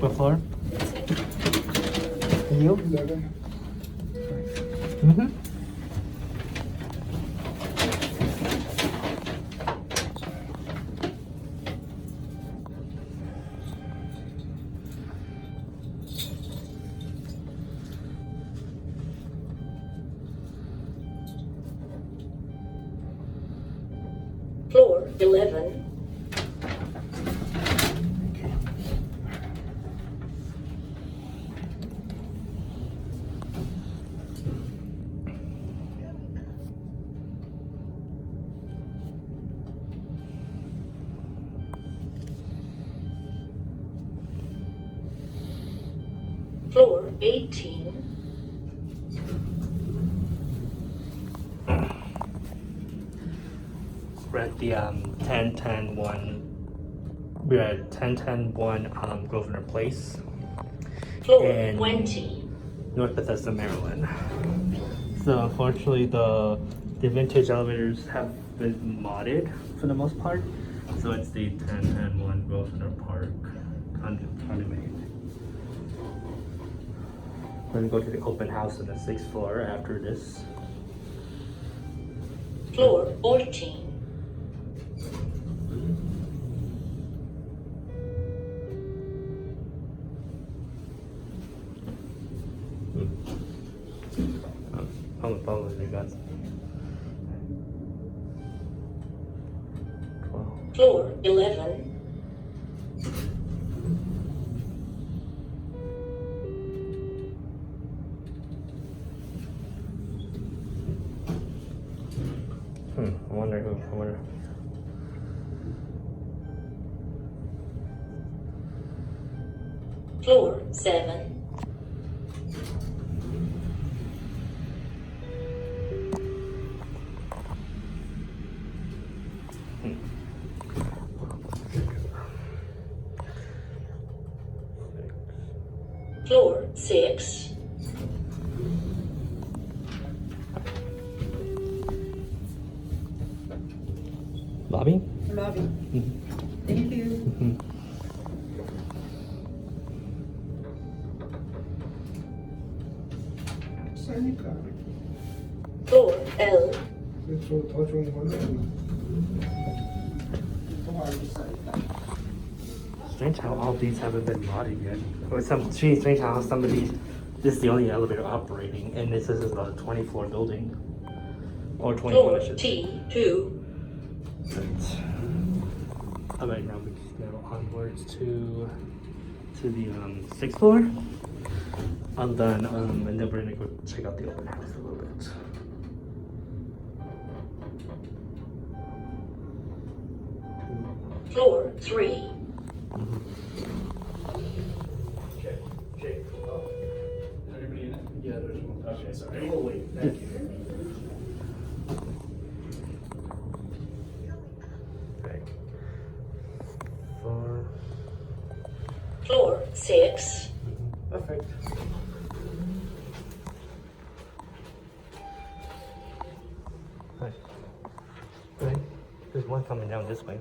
What floor? You? 11. Mm-hmm. Floor 11. Floor 18. We're at the 1010-1. We're at 1010-1 Grosvenor Place Floor in 20. North Bethesda, Maryland. So unfortunately, the vintage elevators have been modded for the most part. So it's the 1010-1 Grosvenor Park condominium. We're gonna go to the open house on the 6th floor after this. Floor 14. Probably they got 12. Floor 11. I wonder who. Floor 7. Floor 6. Lobby? Lobby. Mm-hmm. Thank you. Mm-hmm. Floor L. Strange how all these haven't been modded yet. Or strange how some of these, this is the only elevator operating, and this is a 20-floor building. Or 21, Floor I should say. T2. All right, now we just go onwards to the 6th floor. And then we're gonna go check out the open house a little bit. Floor 3. Jake. Oh. Is everybody in it? Yeah, there's one. Okay, sorry. We'll wait. Thank you. Okay. 4. Floor 6. Perfect. Right. There's one coming down this way.